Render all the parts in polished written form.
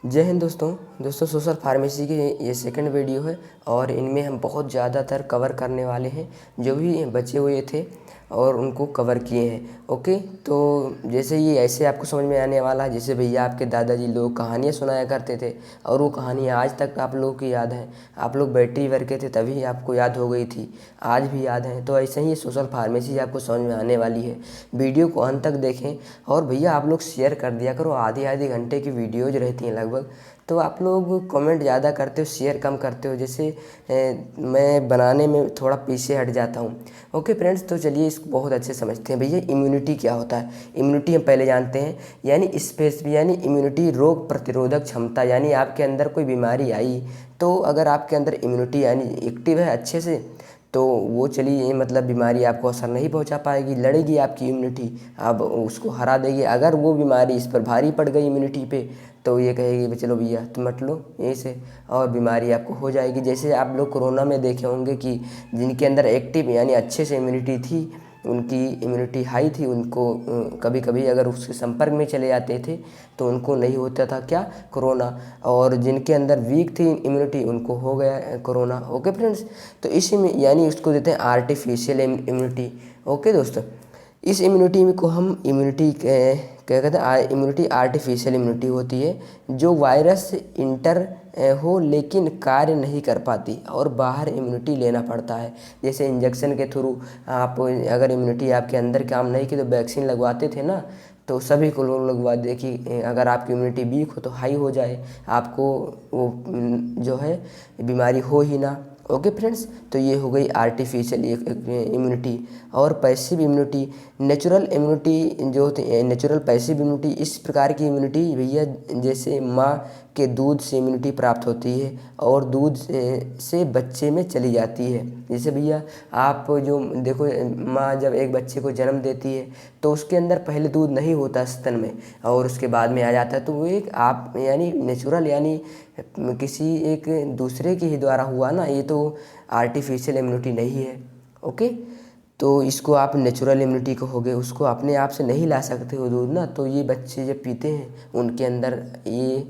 जय हिंद दोस्तों social pharmacy की ये सेकंड वीडियो है और इनमें हम बहुत ज़्यादातर कवर करने वाले हैं जो भी बचे हुए थे और उनको कवर किए हैं। ओके, तो जैसे ये ऐसे आपको समझ में आने वाला है जैसे भैया आपके दादाजी लोग कहानियाँ सुनाया करते थे और वो कहानियाँ आज तक आप लोगों की याद हैं। आप लोग बैटरी भर के थे तभी आपको याद हो गई थी, आज भी याद है। तो ऐसे ही सोशल फार्मेसी आपको समझ में आने वाली है। वीडियो को अंत तक देखें और भैया आप लोग शेयर कर दिया करो। आधे आधे घंटे की वीडियोज रहती हैं लगभग, तो आप लोग कमेंट ज़्यादा करते हो, शेयर कम करते हो, जैसे मैं बनाने में थोड़ा पीछे हट जाता हूँ। ओके फ्रेंड्स, तो चलिए इसको बहुत अच्छे समझते हैं। भैया इम्यूनिटी क्या होता है? इम्यूनिटी हम पहले जानते हैं, यानी यानी इम्यूनिटी रोग प्रतिरोधक क्षमता। यानी आपके अंदर कोई बीमारी आई तो अगर आपके अंदर इम्यूनिटी यानी एक्टिव है अच्छे से, तो वो चलिए मतलब बीमारी आपको असर नहीं पहुंचा पाएगी, लड़ेगी आपकी इम्यूनिटी, अब उसको हरा देगी। अगर वो बीमारी इस पर भारी पड़ गई इम्यूनिटी पे, तो ये कहेगी भी चलो भैया तुम मत लो यहीं से, और बीमारी आपको हो जाएगी। जैसे आप लोग कोरोना में देखे होंगे कि जिनके अंदर एक्टिव यानी अच्छे से इम्यूनिटी थी, उनकी इम्यूनिटी हाई थी, उनको कभी कभी अगर उसके संपर्क में चले जाते थे तो उनको नहीं होता था क्या, कोरोना। और जिनके अंदर वीक थी इम्यूनिटी उनको हो गया कोरोना। ओके फ्रेंड्स, तो इसी में यानी उसको देते हैं आर्टिफिशियल इम्यूनिटी। ओके दोस्तों, इस इम्यूनिटी को हम इम्यूनिटी क्या कहते हैं, इम्यूनिटी आर्टिफिशियल इम्यूनिटी होती है जो वायरस इंटर हो लेकिन कार्य नहीं कर पाती और बाहर इम्यूनिटी लेना पड़ता है। जैसे इंजेक्शन के थ्रू आप अगर इम्यूनिटी आपके अंदर काम नहीं की तो वैक्सीन लगवाते थे ना, तो सभी को लोग लगवा दे कि अगर आपकी इम्यूनिटी वीक हो तो हाई हो जाए, आपको वो जो है बीमारी हो ही ना। ओके फ्रेंड्स, तो ये हो गई आर्टिफिशियल इम्यूनिटी। और पैसिव इम्यूनिटी, नेचुरल इम्यूनिटी जो होती है, नेचुरल पैसिव इम्यूनिटी, इस प्रकार की इम्यूनिटी भैया जैसे माँ के दूध से इम्यूनिटी प्राप्त होती है और दूध से बच्चे में चली जाती है। जैसे भैया आप जो देखो, माँ जब एक बच्चे को जन्म देती है तो उसके अंदर पहले दूध नहीं होता स्तन में और उसके बाद में आ जाता है, तो वो एक आप यानी नेचुरल यानी किसी एक दूसरे के ही द्वारा हुआ ना, ये तो आर्टिफिशियल इम्यूनिटी नहीं है। ओके, तो इसको आप नेचुरल इम्यूनिटी कहोगे, उसको अपने आप से नहीं ला सकते हो दूध ना, तो ये बच्चे जब पीते हैं उनके अंदर ये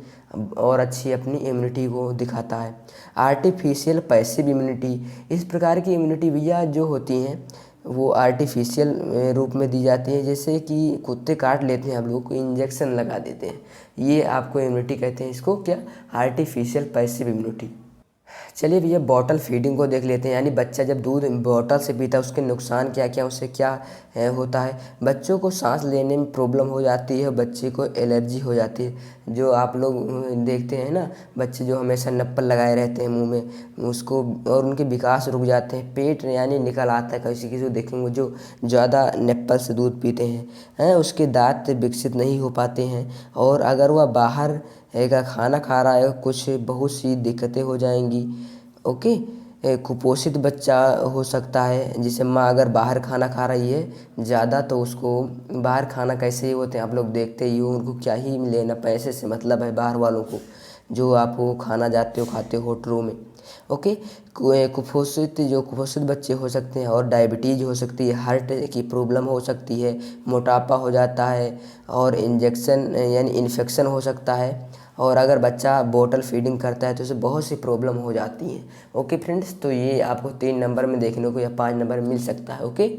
और अच्छी अपनी इम्यूनिटी को दिखाता है। आर्टिफिशियल पैसिव इम्यूनिटी, इस प्रकार की इम्यूनिटी भैया जो होती हैं वो आर्टिफिशियल रूप में दी जाती है। जैसे कि कुत्ते काट लेते हैं, आप लोगों को इंजेक्शन लगा देते हैं, ये आपको इम्यूनिटी कहते हैं। इसको क्या, आर्टिफिशियल पैसिव इम्यूनिटी। चलिए भैया बॉटल फीडिंग को देख लेते हैं, यानी बच्चा जब दूध बॉटल से पीता है उसके नुकसान क्या क्या, उससे क्या होता है। बच्चों को सांस लेने में प्रॉब्लम हो जाती है, बच्चे को एलर्जी हो जाती है। जो आप लोग देखते हैं ना, बच्चे जो हमेशा नप्पल लगाए रहते हैं मुंह में, उसको और उनके विकास रुक जाते हैं, पेट यानी निकल आता है। किसी किसी को देखेंगे जो ज़्यादा नप्पल से दूध पीते हैं उसके दांत विकसित नहीं हो पाते हैं, और अगर वह बाहर का खाना खा रहा है कुछ बहुत सी दिक्कतें हो जाएंगी। ओके, कुपोषित बच्चा हो सकता है, जिसे माँ अगर बाहर खाना खा रही है ज़्यादा तो उसको बाहर खाना कैसे ही होते हैं आप लोग देखते ही हो, उनको क्या ही लेना, पैसे से मतलब है बाहर वालों को, जो आप वो खाना जाते हो खाते हो होटलों में। ओके, कुपोषित बच्चे हो सकते हैं और डायबिटीज़ हो सकती है, हार्ट की प्रॉब्लम हो सकती है, मोटापा हो जाता है और इंजेक्शन यानी इन्फेक्शन हो सकता है। और अगर बच्चा बोतल फीडिंग करता है तो उसे बहुत सी प्रॉब्लम हो जाती हैं। ओके फ्रेंड्स, तो ये आपको 3 नंबर में देखने को या 5 नंबर में मिल सकता है। ओके,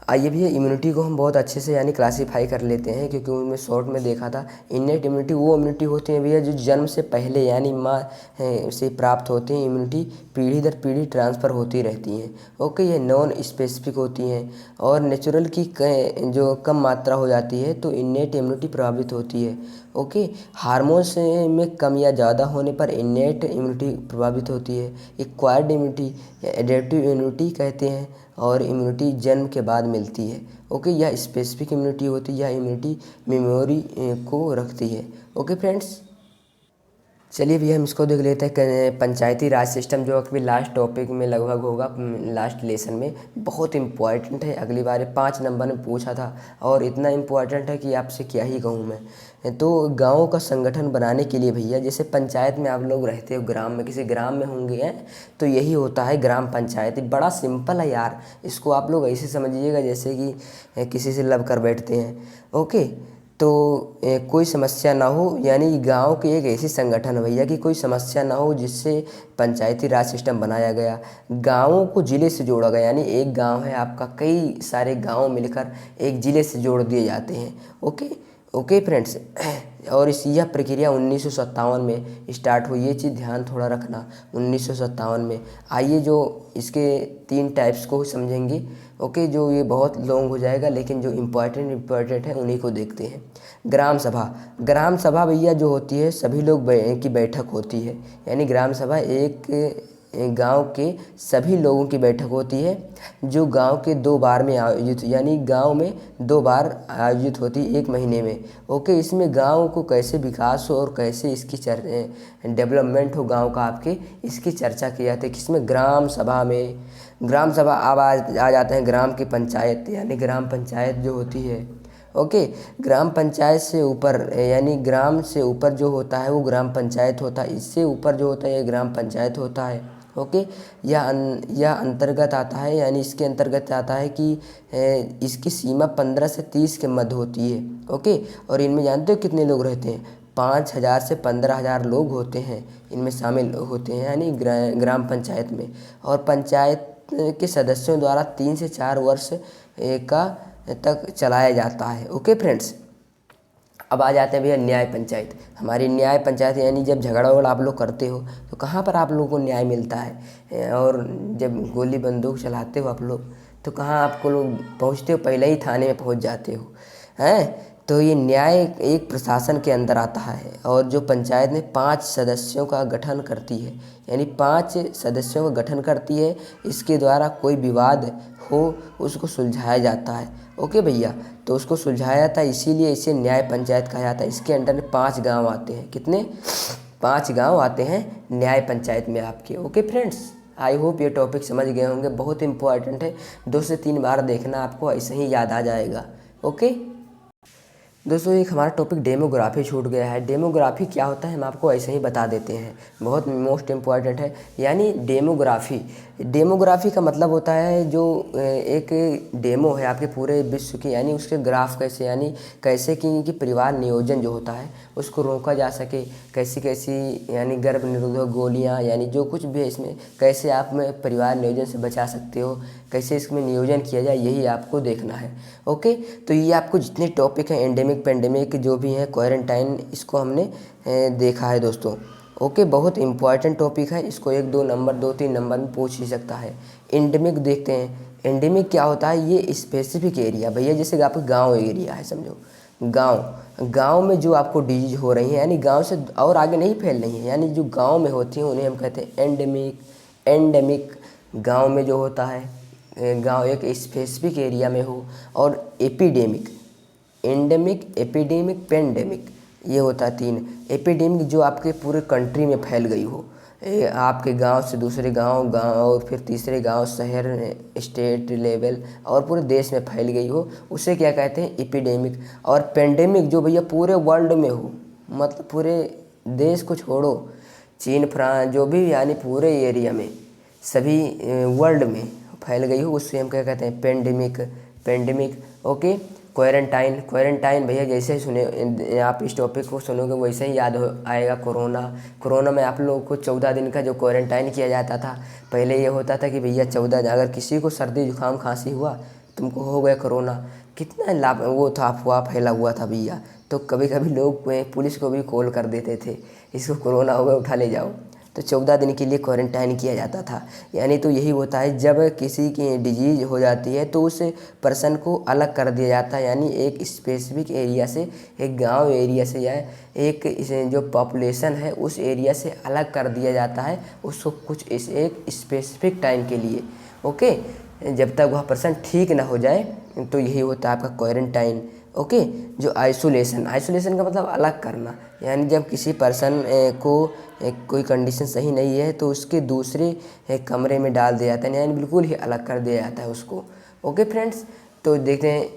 आइए भैया इम्यूनिटी को हम बहुत अच्छे से यानी क्लासीफाई कर लेते हैं, क्योंकि उनमें शॉर्ट में देखा था। इन्नेट इम्यूनिटी वो इम्यूनिटी होती है भैया जो जन्म से पहले यानी माँ से प्राप्त होती हैं, इम्यूनिटी पीढ़ी दर पीढ़ी ट्रांसफ़र होती रहती हैं। ओके, ये नॉन स्पेसिफिक होती हैं और नेचुरल की जो कम मात्रा हो जाती है तो इन्नेट इम्यूनिटी प्रभावित होती है। ओके, हार्मोन्स में कम या ज़्यादा होने पर इन्नेट इम्यूनिटी प्रभावित होती है। एक्वायर्ड इम्यूनिटी एडेप्टिव इम्यूनिटी कहते हैं और इम्यूनिटी जन्म के बाद मिलती है। ओके, यह स्पेसिफिक इम्यूनिटी होती है, यह इम्यूनिटी मेमोरी को रखती है। ओके फ्रेंड्स, चलिए भैया हम इसको देख लेते हैं, पंचायती राज सिस्टम, जो अभी लास्ट टॉपिक में लगभग होगा, लास्ट लेसन में बहुत इम्पॉर्टेंट है। अगली बार 5 नंबर में पूछा था और इतना इम्पॉर्टेंट है कि आपसे क्या ही कहूँ मैं। तो गाँव का संगठन बनाने के लिए भैया, जैसे पंचायत में आप लोग रहते हो, ग्राम में किसी ग्राम में होंगे हैं, तो यही होता है ग्राम पंचायत। बड़ा सिंपल है यार, इसको आप लोग ऐसे समझिएगा जैसे कि किसी से लव कर बैठते हैं। ओके, तो कोई समस्या ना हो, यानी गांव की एक ऐसी संगठन है भैया कि कोई समस्या ना हो, जिससे पंचायती राज सिस्टम बनाया गया, गांवों को ज़िले से जोड़ा गया, यानी एक गांव है आपका, कई सारे गांव मिलकर एक ज़िले से जोड़ दिए जाते हैं। Okay okay friends. और यह प्रक्रिया 1957 में स्टार्ट हुई, ये चीज़ ध्यान थोड़ा रखना, 1957 में। आइए जो इसके 3 टाइप्स को समझेंगे। ओके, जो ये बहुत लॉन्ग हो जाएगा, लेकिन जो इम्पॉर्टेंट है उन्हीं को देखते हैं। ग्राम सभा। ग्राम सभा भैया जो होती है, सभी लोग की बैठक होती है, यानी ग्राम सभा एक गांव के सभी लोगों की बैठक होती है, जो गांव के 2 बार में आयोजित, यानी गांव में 2 बार आयोजित होती है 1 महीने में। ओके, इसमें गांव को कैसे विकास हो और कैसे इसकी डेवलपमेंट हो गांव का, आपके इसकी चर्चा की जाती है। किसमें? ग्राम सभा में। ग्राम सभा अब आ जाते हैं ग्राम की पंचायत, यानी ग्राम पंचायत जो होती है। ओके, ग्राम पंचायत से ऊपर, यानी ग्राम से ऊपर जो होता है वो ग्राम पंचायत होता है, इससे ऊपर जो होता है ये ग्राम पंचायत होता है। ओके, यह अंतर्गत आता है, यानी इसके अंतर्गत आता है कि इसकी सीमा 15 से 30 के मध्य होती है। ओके, और इनमें जानते हो कितने लोग रहते हैं? 5,000 से 15,000 लोग होते हैं, इनमें शामिल होते हैं, यानी ग्राम पंचायत में। और पंचायत के सदस्यों द्वारा 3 से 4 वर्ष का तक चलाया जाता है। ओके फ्रेंड्स, अब आ जाते हैं भैया न्याय पंचायत। हमारी न्याय पंचायत, यानी जब झगड़ा वगड़ा आप लोग करते हो तो कहाँ पर आप लोगों को न्याय मिलता है, और जब गोली बंदूक चलाते हो आप लोग तो कहाँ आपको लोग पहुँचते हो? पहले ही थाने में पहुँच जाते हो, हैं? तो ये न्याय एक प्रशासन के अंदर आता है, और जो पंचायत में 5 सदस्यों का गठन करती है, यानी 5 सदस्यों का गठन करती है। इसके द्वारा कोई विवाद हो उसको सुलझाया जाता है। ओके भैया, तो उसको सुलझाया जाता है, इसीलिए इसे न्याय पंचायत कहा जाता है। इसके अंडर में 5 गांव आते हैं। कितने? 5 गांव आते हैं न्याय पंचायत में आपके। ओके फ्रेंड्स, आई होप ये टॉपिक समझ गए होंगे, बहुत इंपॉर्टेंट है, 2 से 3 बार देखना, आपको ऐसे ही याद आ जाएगा। ओके दोस्तों, एक हमारा टॉपिक डेमोग्राफी छूट गया है। डेमोग्राफी क्या होता है हम आपको ऐसे ही बता देते हैं, बहुत मोस्ट इम्पॉर्टेंट है। यानी डेमोग्राफी का मतलब होता है जो एक डेमो है आपके पूरे विश्व की, यानी उसके ग्राफ कैसे, यानी कैसे कि परिवार नियोजन जो होता है उसको रोका जा सके, कैसी कैसी, यानी गर्भ निरोधक गोलियाँ, यानी जो कुछ भी है इसमें, कैसे आप में परिवार नियोजन से बचा सकते हो, कैसे इसमें नियोजन किया जाए, यही आपको देखना है। ओके, तो ये आपको जितने टॉपिक हैं, एंडेमिक पेंडेमिक जो भी हैं, क्वारंटाइन, इसको हमने देखा है दोस्तों। ओके, बहुत इंपॉर्टेंट टॉपिक है, इसको 1-2 नंबर 2-3 नंबर में पूछ ही सकता है। एंडेमिक देखते हैं। एंडेमिक क्या होता है? ये स्पेसिफिक एरिया भैया, जैसे कि आपका गाँव एरिया है, समझो गांव में जो आपको डिजीज हो रही है, यानी गांव से और आगे नहीं फैल रही है, यानी जो गांव में होती हैं उन्हें हम कहते हैं एंडेमिक। गांव में जो होता है, गांव एक स्पेसिफिक एरिया में हो। और एपिडेमिक, एंडेमिक, एपिडेमिक, पेंडेमिक, ये होता है 3। एपिडेमिक जो आपके पूरे कंट्री में फैल गई हो, आपके गांव से दूसरे गांव और फिर तीसरे गांव, शहर, स्टेट लेवल और पूरे देश में फैल गई हो, उसे क्या कहते हैं? एपिडेमिक। और पेंडेमिक जो भैया पूरे वर्ल्ड में हो, मतलब पूरे देश को छोड़ो, चीन, फ्रांस, जो भी, यानी पूरे एरिया में, सभी वर्ल्ड में फैल गई हो, उससे हम क्या कहते हैं? पेंडेमिक। ओके, क्वारंटाइन भैया जैसे ही सुने आप इस टॉपिक को सुनोगे वैसे ही याद आएगा कोरोना में आप लोगों को 14 दिन का जो क्वारंटाइन किया जाता था। पहले ये होता था कि भैया 14, अगर किसी को सर्दी जुकाम खांसी हुआ, तुमको हो गया कोरोना, कितना लाभ वो था, अफवाह फैला हुआ था भैया। तो कभी कभी लोग पुलिस को भी कॉल कर देते थे, इसको कोरोना हो गया, उठा ले जाओ। तो 14 दिन के लिए क्वारंटाइन किया जाता था। यानी तो यही होता है, जब किसी की डिजीज हो जाती है तो उस पर्सन को अलग कर दिया जाता है, यानी एक स्पेसिफिक एरिया से, एक गांव एरिया से, या एक जो पॉपुलेशन है उस एरिया से अलग कर दिया जाता है, उसको कुछ एक स्पेसिफिक टाइम के लिए। ओके, जब तक वह पर्सन ठीक ना हो जाए, तो यही होता है आपका क्वारंटाइन। ओके, जो आइसोलेशन का मतलब अलग करना, यानी जब किसी पर्सन को कोई कंडीशन सही नहीं है तो उसके दूसरे कमरे में डाल दिया जाता है, यानी बिल्कुल ही अलग कर दिया जाता है उसको। ओके फ्रेंड्स, तो देखते हैं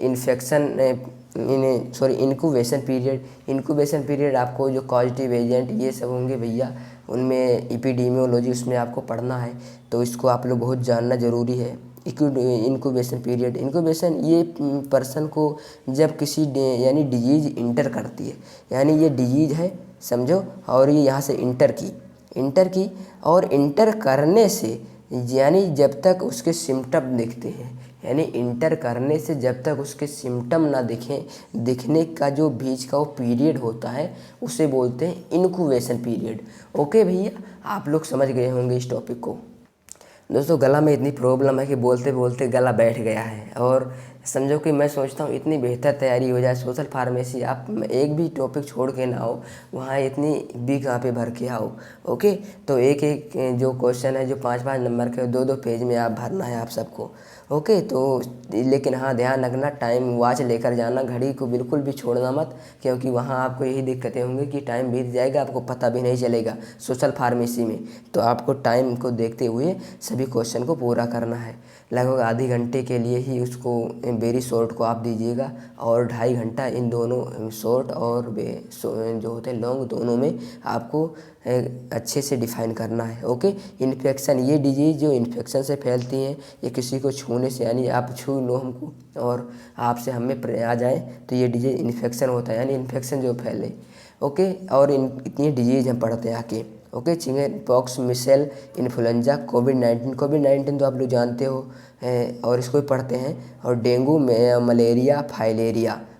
इंक्यूबेशन पीरियड आपको जो पॉजिटिव एजेंट ये सब होंगे भैया, उनमें एपिडेमियोलॉजी उसमें आपको पढ़ना है, तो इसको आप लोग बहुत जानना ज़रूरी है। इंक्यूबेशन पीरियड, इंक्यूबेशन ये पर्सन को जब किसी यानी डिजीज़ इंटर करती है, यानी ये डिजीज़ है समझो, और ये यहाँ से इंटर की और इंटर करने से यानी जब तक उसके सिम्टम दिखते हैं, यानी इंटर करने से जब तक उसके सिम्टम ना दिखने का जो बीच का वो पीरियड होता है उसे बोलते हैं इंक्यूबेशन पीरियड। ओके भैया, आप लोग समझ गए होंगे इस टॉपिक को। दोस्तों गला में इतनी प्रॉब्लम है कि बोलते बोलते गला बैठ गया है, और समझो कि मैं सोचता हूँ इतनी बेहतर तैयारी हो जाए सोशल फार्मेसी, आप एक भी टॉपिक छोड़ के ना आओ, वहाँ इतनी बी कहाँ भर के आओ। ओके, तो एक एक जो क्वेश्चन है जो 5-5 नंबर के 2-2 पेज में आप भरना है आप सबको। ओके, तो लेकिन हाँ ध्यान रखना, टाइम वॉच लेकर जाना, घड़ी को बिल्कुल भी छोड़ना मत, क्योंकि वहाँ आपको यही दिक्कतें होंगी कि टाइम बीत जाएगा, आपको पता भी नहीं चलेगा सोशल फार्मेसी में। तो आपको टाइम को देखते हुए सभी क्वेश्चन को पूरा करना है। लगभग आधे घंटे के लिए ही उसको वेरी शॉर्ट को आप दीजिएगा, और 2.5 घंटा इन दोनों शॉर्ट और जो होते हैं लॉन्ग, दोनों में आपको अच्छे से डिफाइन करना है। ओके, इन्फेक्शन, ये डिजीज़ जो इन्फेक्शन से फैलती हैं, ये किसी को छूने से, यानी आप छू लो हमको और आपसे हमें आ जाए तो ये डिजीज़ इन्फेक्शन होता है, यानी इन्फेक्शन जो फैले। ओके, और इतनी डिजीज़ हम पढ़ते हैं आके। Okay, chicken pox, measles, influenza, कोविड-19 तो आप लोग जानते हो और इसको भी पढ़ते हैं, और डेंगू में मलेरिया,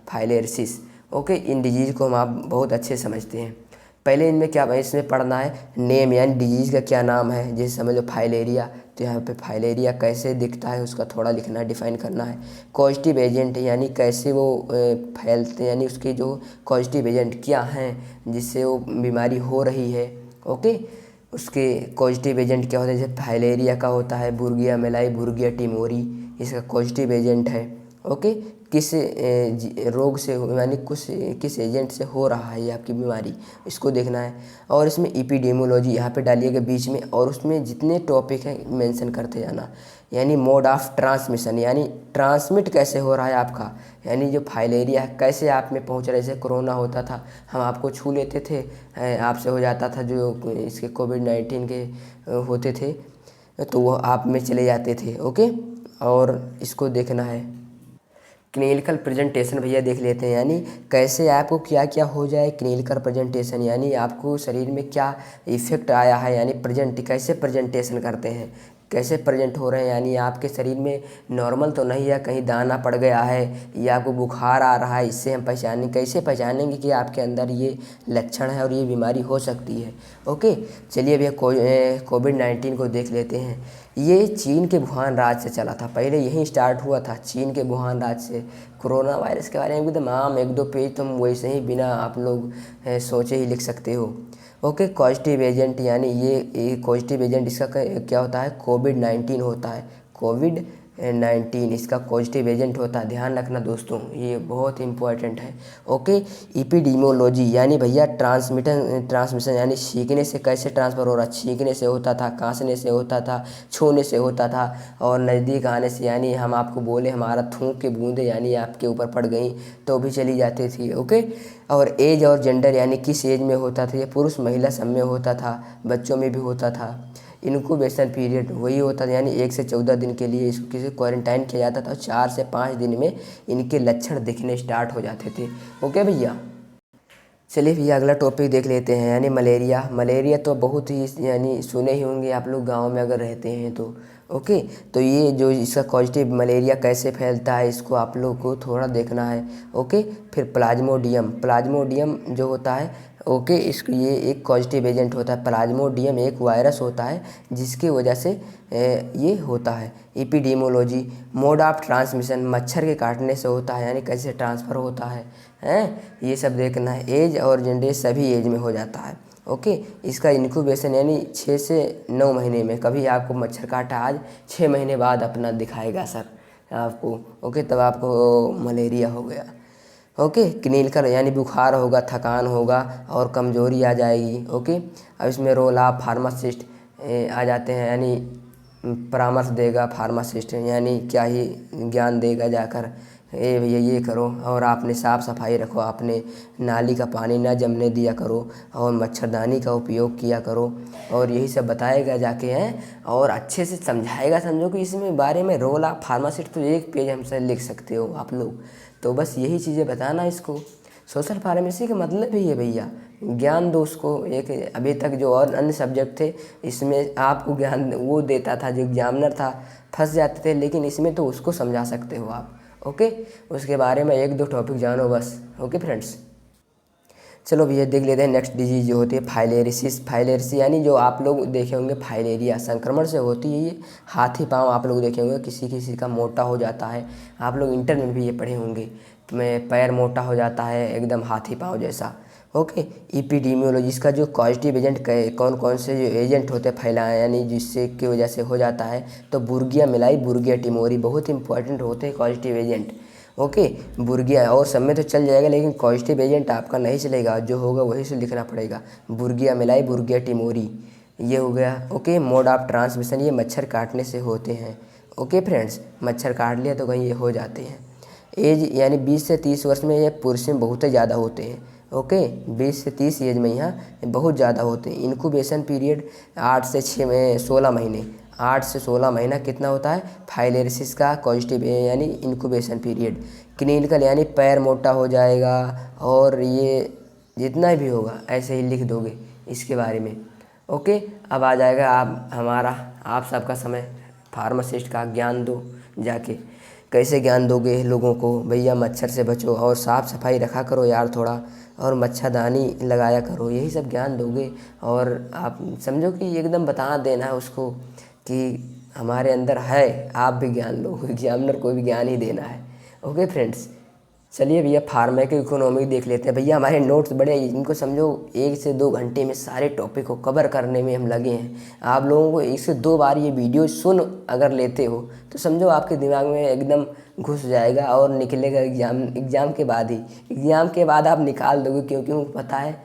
फाइलेरिसिस। ओके, इन डिजीज़ को हम आप बहुत अच्छे समझते हैं। पहले इनमें क्या इसमें पढ़ना है, नेम, यानी डिजीज़ का क्या नाम है, जैसे समझ लो फाइलेरिया, तो यहाँ पे फाइलेरिया कैसे दिखता है उसका थोड़ा लिखना है, डिफाइन करना है। कॉजेटिव एजेंट, यानी कैसे वो फैलते हैं, यानी उसके जो कॉजेटिव एजेंट क्या हैं जिससे वो बीमारी हो रही है। ओके, उसके पॉजिटिव एजेंट क्या होता है, जैसे फाइलेरिया का होता है बुर्गिया मेलाई, बुर्गिया टिमोरी, इसका पॉजिटिव एजेंट है। ओके, किस रोग से यानी किस एजेंट से हो रहा है ये आपकी बीमारी, इसको देखना है। और इसमें एपिडेमियोलॉजी यहाँ पे डालिएगा बीच में, और उसमें जितने टॉपिक हैं मेंशन करते जाना। यानी मोड ऑफ ट्रांसमिशन, यानी ट्रांसमिट कैसे हो रहा है आपका, यानी जो फाइलेरिया है कैसे आप में पहुँच रहा है। जैसे कोरोना होता था, हम आपको छू लेते थे, आपसे हो जाता था, जो इसके कोविड-19 के होते थे तो वो आप में चले जाते थे। ओके, और इसको देखना है। क्लिनिकल प्रेजेंटेशन भैया देख लेते हैं, यानी कैसे आपको क्या क्या हो जाए। क्लिनिकल प्रेजेंटेशन यानी आपको शरीर में क्या इफेक्ट आया है, यानी कैसे प्रेजेंटेशन करते हैं, कैसे प्रेजेंट हो रहे हैं, यानी आपके शरीर में नॉर्मल तो नहीं है, कहीं दाना पड़ गया है या आपको बुखार आ रहा है, इससे हम कैसे पहचानेंगे कि आपके अंदर ये लक्षण है और ये बीमारी हो सकती है। ओके, चलिए भैया कोविड-19 को देख लेते हैं। ये चीन के वुहान राज्य से चला था, पहले यहीं स्टार्ट हुआ था, चीन के वुहान राज्य से। कोरोना वायरस के बारे में एकदम आम 1-2 पेज तुम वैसे ही बिना आप लोग सोचे ही लिख सकते हो। ओके, पॉजिटिव एजेंट, यानी ये पॉजिटिव एजेंट इसका क्या होता है, कोविड-19 होता है। कोविड-19 इसका पॉजिटिव एजेंट होता है, ध्यान रखना दोस्तों, ये बहुत इंपॉर्टेंट है। ओके, एपिडेमियोलॉजी, यानी भैया ट्रांसमिशन, यानी छींकने से कैसे ट्रांसफ़र हो रहा है। छींकने से होता था, खांसने से होता था, छूने से होता था, और नज़दीक आने से, यानी हम आपको बोले हमारा थूक के बूंदे यानी आपके ऊपर पड़ गई तो भी चली जाती थी। ओके, और एज और जेंडर, यानी किस एज में होता था, ये पुरुष महिला सब में होता था, बच्चों में भी होता था। इनक्यूबेशन पीरियड वही होता था, यानी 1 से 14 दिन के लिए इसको किसी क्वारंटाइन किया जाता था, 4 से 5 दिन में इनके लक्षण दिखने स्टार्ट हो जाते थे। ओके भैया, चलिए भैया अगला टॉपिक देख लेते हैं, यानी मलेरिया तो बहुत ही यानी सुने ही होंगे आप लोग गांव में अगर रहते हैं तो। ओके, तो ये जो इसका पॉजिटिव मलेरिया कैसे फैलता है इसको आप लोग को थोड़ा देखना है। ओके, फिर प्लाज्मोडियम जो होता है, ओके, इसको ये एक पॉजिटिव एजेंट होता है। प्लाज्मोडियम एक वायरस होता है जिसकी वजह से ये होता है। एपिडेमियोलॉजी, मोड ऑफ ट्रांसमिशन, मच्छर के काटने से होता है, यानी कैसे ट्रांसफ़र होता है ये सब देखना है। एज और जेंडर सभी एज में हो जाता है। ओके, इसका इंक्यूबेशन यानी 6 से 9 महीने में, कभी आपको मच्छर काटा आज 6 महीने बाद अपना दिखाएगा सर आपको। ओके, तब आपको मलेरिया हो गया। ओके, क्लिनिकल यानी बुखार होगा, थकान होगा और कमजोरी आ जाएगी। ओके, अब इसमें रोल ऑफ फार्मासिस्ट आ जाते हैं, यानी परामर्श देगा फार्मासिस्ट, यानी क्या ही ज्ञान देगा जाकर ए भैया ये करो, और आपने साफ़ सफाई रखो, आपने नाली का पानी ना जमने दिया करो, और मच्छरदानी का उपयोग किया करो, और यही सब बताएगा जाके हैं, और अच्छे से समझाएगा। समझो कि इसमें बारे में रोल ऑफ फार्मासिस्ट तो 1 पेज हमसे लिख सकते हो आप लोग। तो बस यही चीज़ें बताना इसको। सोशल फार्मेसी का मतलब ही है भैया ज्ञान दो उसको। एक अभी तक जो और अन्य सब्जेक्ट थे इसमें आपको ज्ञान वो देता था, जो एग्जामिनर था फंस जाते थे, लेकिन इसमें तो उसको समझा सकते हो आप। ओके, उसके बारे में 1-2 टॉपिक जानो बस। ओके फ्रेंड्स, चलो भैया देख लेते हैं नेक्स्ट डिजीज जो होती है फाइलेरिसिस। फाइलेरिसिस यानी जो आप लोग देखे होंगे फाइलेरिया संक्रमण से होती है ये। हाथी पाँव आप लोग देखे होंगे, किसी किसी का मोटा हो जाता है, आप लोग इंटर में भी ये पढ़े होंगे। तो मैं पैर मोटा हो जाता है एकदम हाथी पाँव जैसा। ओके, इपिडीमियोलॉजी इसका जो पॉजिटिव एजेंट कौन कौन से जो एजेंट होते हैं फैलाए यानी जिससे की वजह से हो जाता है, तो बुर्गिया मिलाई, बुर्गिया टिमोरी बहुत इंपॉर्टेंट होते हैं पॉजिटिव एजेंट। ओके, बुर्गिया और सब में तो चल जाएगा, लेकिन पॉजिटिव एजेंट आपका नहीं चलेगा, जो होगा वही से लिखना पड़ेगा। बुर्गिया मिलाई, बुर्गिया टिमोरी, ये हो गया। ओके, मोड ऑफ ट्रांसमिशन ये मच्छर काटने से होते हैं। ओके फ्रेंड्स, मच्छर काट लिया तो कहीं ये हो जाते हैं। एज यानी 20 से 30 वर्ष में ये पुरुष में बहुत ही ज़्यादा होते हैं। ओके, 20 से 30 एज में यहाँ बहुत ज़्यादा होते हैं। इनक्यूबेशन पीरियड 8 से 16 महीने, 8 से 16 महीना कितना होता है फाइलेरिसिस का पॉजिटिव यानी इनक्यूबेशन पीरियड। क्लिनिकल यानी पैर मोटा हो जाएगा, और ये जितना भी होगा ऐसे ही लिख दोगे इसके बारे में। ओके, अब आ जाएगा आप सबका समय फार्मासिस्ट का। ज्ञान दो जाके। कैसे ज्ञान दोगे लोगों को? भैया मच्छर से बचो और साफ़ सफाई रखा करो यार थोड़ा, और मच्छरदानी लगाया करो, यही सब ज्ञान दोगे। और आप समझो कि एकदम बता देना है उसको कि हमारे अंदर है, आप भी ज्ञान लो, एग्जामिनर को भी ज्ञान ही देना है। ओके फ्रेंड्स, चलिए भैया फार्मेको इकोनॉमी देख लेते हैं। भैया हमारे नोट्स बड़े, इनको समझो 1 से 2 घंटे में सारे टॉपिक को कवर करने में हम लगे हैं। आप लोगों को 1 से 2 बार ये वीडियो सुन अगर लेते हो तो समझो आपके दिमाग में एकदम घुस जाएगा, और निकलेगा एग्ज़ाम के बाद ही। एग्ज़ाम के बाद आप निकाल दोगे, क्योंकि मुझे पता है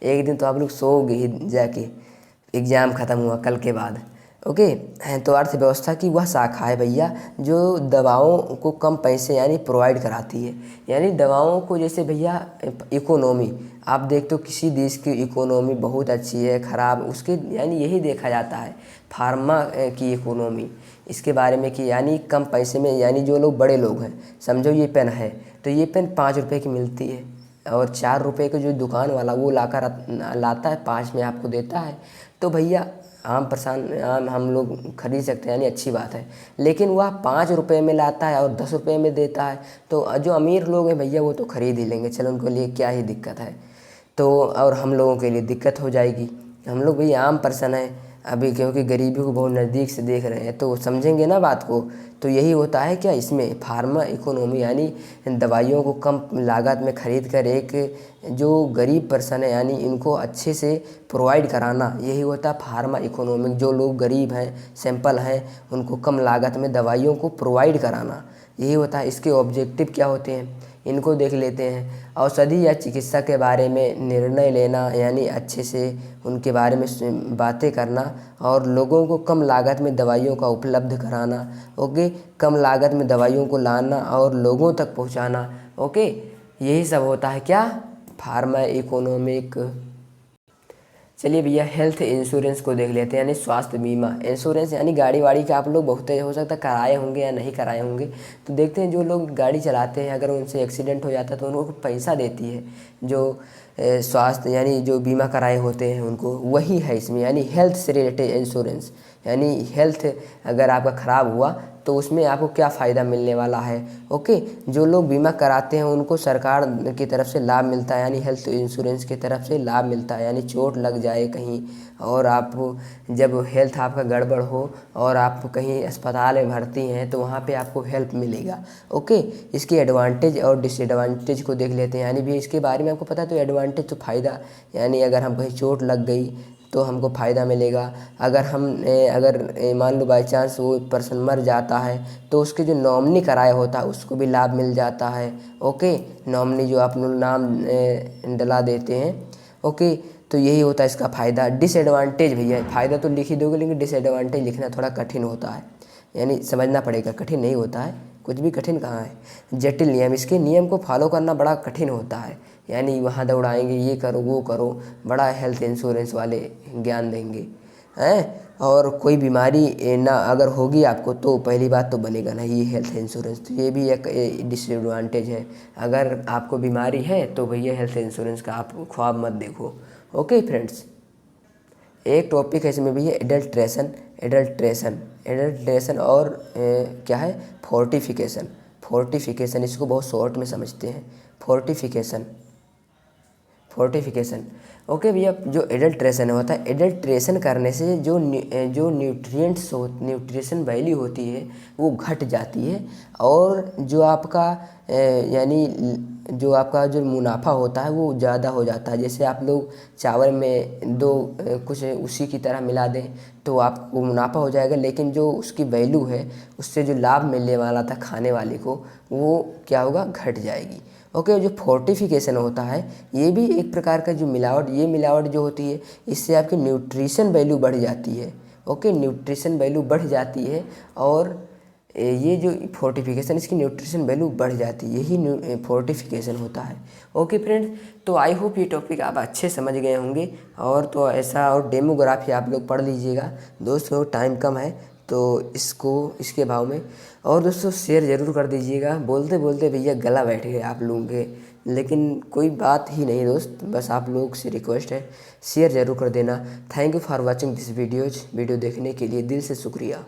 एक दिन तो आप लोग सोओगे ही जाके, एग्ज़ाम ख़त्म हुआ कल के बाद। ओके, तो अर्थव्यवस्था की वह शाखा है भैया जो दवाओं को कम पैसे यानी प्रोवाइड कराती है। यानी दवाओं को जैसे भैया इकोनॉमी, आप देखते हो किसी देश की इकोनॉमी बहुत अच्छी है ख़राब, उसके यानी यही देखा जाता है फार्मा की इकोनॉमी इसके बारे में कि यानी कम पैसे में, यानी जो लोग बड़े लोग हैं, समझो ये पेन है तो ये पेन 5 रुपये की मिलती है, और 4 रुपये का जो दुकान वाला वो लाता है 5 में आपको देता है। तो भैया आम हम लोग खरीद सकते हैं, यानी अच्छी बात है। लेकिन वह 5 रुपये में लाता है और 10 रुपये में देता है, तो जो अमीर लोग हैं भैया वो तो खरीद ही लेंगे, चलो उनके लिए क्या ही दिक्कत है। तो और हम लोगों के लिए दिक्कत हो जाएगी। हम लोग भैया आम पर्सन हैं अभी, क्योंकि गरीबी को बहुत नज़दीक से देख रहे हैं, तो समझेंगे ना बात को। तो यही होता है क्या इसमें फार्मा इकोनॉमी, यानी दवाइयों को कम लागत में खरीद कर एक जो गरीब पर्सन है यानी इनको अच्छे से प्रोवाइड कराना, यही होता है फार्मा इकोनॉमिक। जो लोग गरीब हैं, सिंपल हैं, उनको कम लागत में दवाइयों को प्रोवाइड कराना, यही होता है। इसके ऑब्जेक्टिव क्या होते हैं इनको देख लेते हैं। औषधि या चिकित्सा के बारे में निर्णय लेना, यानी अच्छे से उनके बारे में बातें करना, और लोगों को कम लागत में दवाइयों का उपलब्ध कराना। ओके, कम लागत में दवाइयों को लाना और लोगों तक पहुंचाना। ओके, यही सब होता है क्या फार्मा इकोनॉमिक। चलिए भैया हेल्थ इंश्योरेंस को देख लेते हैं, यानी स्वास्थ्य बीमा। इंश्योरेंस यानी गाड़ी वाड़ी का आप लोग बहुत हो सकता है कराए होंगे या नहीं कराए होंगे। तो देखते हैं जो लोग गाड़ी चलाते हैं अगर उनसे एक्सीडेंट हो जाता है तो उनको पैसा देती है जो स्वास्थ्य यानी जो बीमा कराए होते हैं उनको, वही है इसमें। यानी हेल्थ से रिलेटेड इंश्योरेंस, यानी हेल्थ अगर आपका ख़राब हुआ तो उसमें आपको क्या फ़ायदा मिलने वाला है। ओके, जो लोग बीमा कराते हैं उनको सरकार की तरफ से लाभ मिलता है, यानी हेल्थ इंश्योरेंस की तरफ से लाभ मिलता है। यानी चोट लग जाए कहीं और आप जब हेल्थ आपका गड़बड़ हो और आप कहीं अस्पताल में भर्ती हैं तो वहाँ पे आपको हेल्प मिलेगा। ओके, इसकी एडवांटेज और डिसएडवांटेज को देख लेते हैं। यानी भी इसके बारे में आपको पता है तो एडवांटेज तो फ़ायदा, यानी अगर हम कहीं चोट लग गई तो हमको फ़ायदा मिलेगा। अगर मान लो बाई चांस वो पर्सन मर जाता है तो उसके जो नॉमिनी कराया होता है उसको भी लाभ मिल जाता है। ओके, नॉमिनी जो आप लोग नाम डला देते हैं। ओके, तो यही होता है इसका फ़ायदा। डिसएडवांटेज भैया, फ़ायदा तो लिख ही दोगे लेकिन डिसएडवांटेज लिखना थोड़ा कठिन होता है, यानी समझना पड़ेगा, कठिन नहीं होता है, कुछ भी कठिन कहाँ है। जटिल नियम, इसके नियम को फॉलो करना बड़ा कठिन होता है, यानी वहाँ दौड़ाएंगे, ये करो वो करो, बड़ा हेल्थ इंश्योरेंस वाले ज्ञान देंगे हैं। और कोई बीमारी ना अगर होगी आपको तो पहली बात तो बनेगा ना ये हेल्थ इंश्योरेंस, तो ये भी एक डिसएडवांटेज है। अगर आपको बीमारी है तो भैया हेल्थ इंश्योरेंस का आप ख्वाब मत देखो। ओके फ्रेंड्स, एक टॉपिक है इसमें भी है एडल्ट्रेशन। एडल्ट्रेशन और क्या है, फोर्टिफिकेशन। फोर्टिफिकेशन इसको बहुत शॉर्ट में समझते हैं, फोर्टिफिकेशन। ओके भैया, जो एडल्ट्रेशन होता है, एडल्ट्रेशन करने से जो न्यूट्रिशन वैल्यू होती है वो घट जाती है, और जो आपका यानी जो आपका जो मुनाफा होता है वो ज़्यादा हो जाता है। जैसे आप लोग चावल में दो कुछ उसी की तरह मिला दें तो आपको मुनाफा हो जाएगा, लेकिन जो उसकी वैल्यू है, उससे जो लाभ मिलने वाला था खाने वाले को, वो क्या होगा, घट जाएगी। ओके, जो फोर्टिफिकेशन होता है ये भी एक प्रकार का जो मिलावट, ये मिलावट जो होती है इससे आपकी न्यूट्रिशन वैल्यू बढ़ जाती है। ओके, न्यूट्रिशन वैल्यू बढ़ जाती है, और ये जो फोर्टिफिकेशन, इसकी न्यूट्रिशन वैल्यू बढ़ जाती है, यही फोर्टिफिकेशन होता है। ओके फ्रेंड्स, तो आई होप ये टॉपिक आप अच्छे समझ गए होंगे, और तो ऐसा और डेमोग्राफी आप लोग पढ़ लीजिएगा दोस्तों, टाइम कम है तो इसके भाव में। और दोस्तों शेयर ज़रूर कर दीजिएगा। बोलते बोलते भैया गला बैठ गए आप लोगों के, लेकिन कोई बात ही नहीं दोस्त, बस आप लोग से रिक्वेस्ट है शेयर ज़रूर कर देना। Thank you for watching this video देखने के लिए दिल से शुक्रिया।